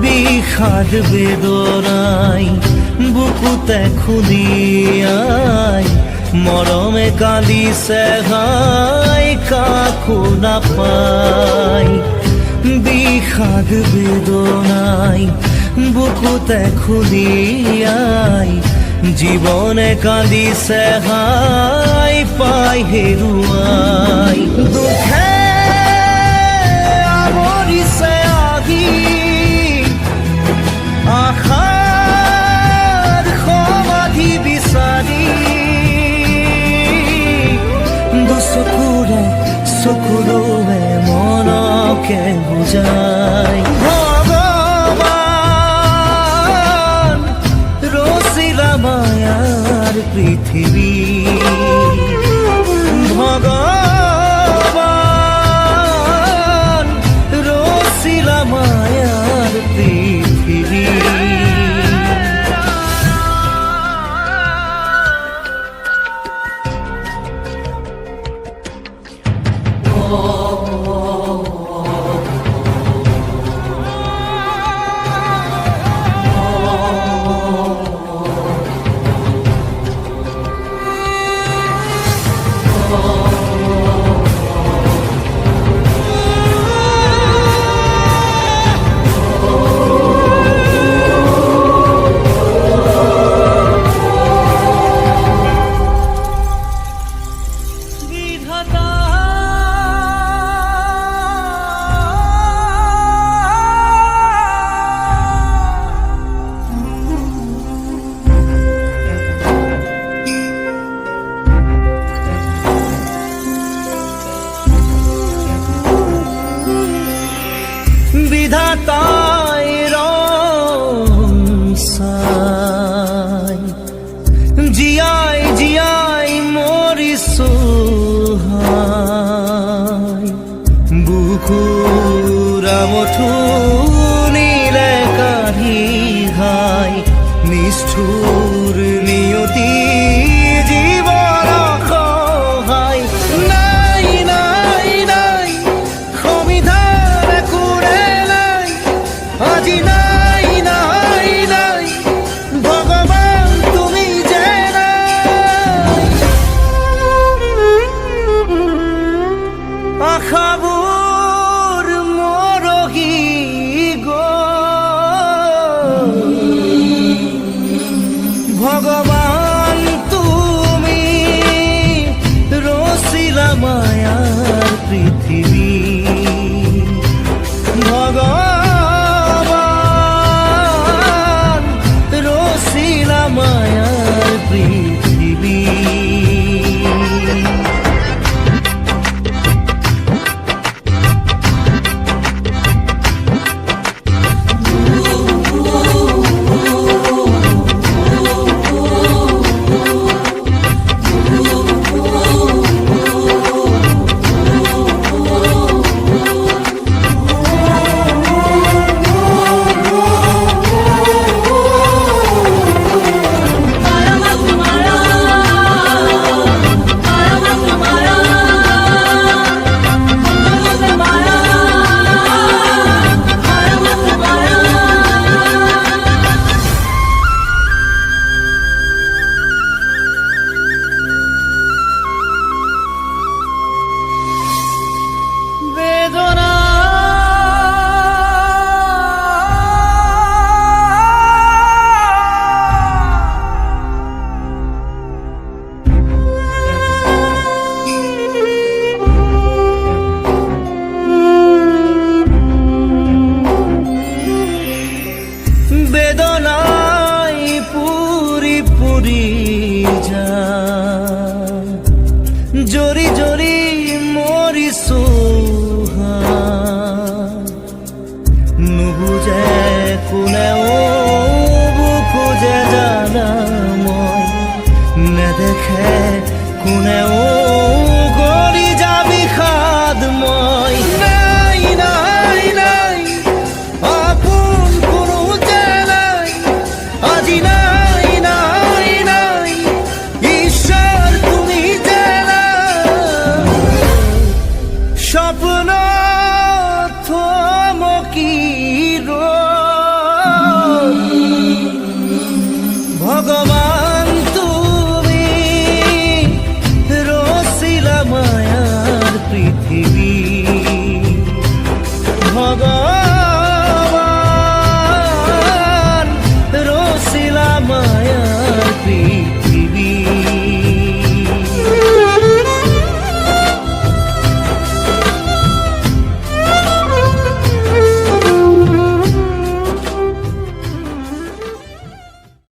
বিষাদ বেদনাই বুকুতে খুলিয়াই মৰমে কান্দিছে হাই কাকো নাপাই। বিষাদ বেদনাই বুকুতে খুলিয়াই জীৱনে কান্দিছে হাই পাই হেৰুৱাই। দুখে আৱৰিছে আহি আশাৰ সমাধি বিচাৰি দুচকুৰে চকুৰে মনকে বুজাই। ভগৱান ৰচিলা মায়াৰ পৃথিৱী, ভগৱান ৰচিলা মায়াৰ পৃথিৱী। বিধাতাই ৰং চাই জীয়াই জীয়াই মৰিছো হাই। বুকুৰা মথুনিলে কাঢ়ি ঘাই নিষ্ঠুৰ নিয়তি জীৱন সহায়। নাই নাই নাই সমিধান একোৰে নাই আজি, নাই নাই নাই ভগৱান তুমি যে নাই। আশাবোৰ মৰহি গ'ল, ভগৱান তুমি ৰচিলা মায়াৰ পৃথিৱী, ভগৱান ৰচিলা মায়াৰ পৃথিৱী। উড়ি যা জরি জরি মরি সোহা নুবুজে কোনেও বুকুজে জানা মই নেদেখে কোনেও গৰি যাবি খাদ মই নাই নাই নাই আপোন কোনো যে নাই আজি নাই নাই নাই ঈশ্বর তুমি যে স্বপ্ন থমকি ভগবান তুমি রসিলা মায়ার পৃথিবী ভগবান রসিলা মায়া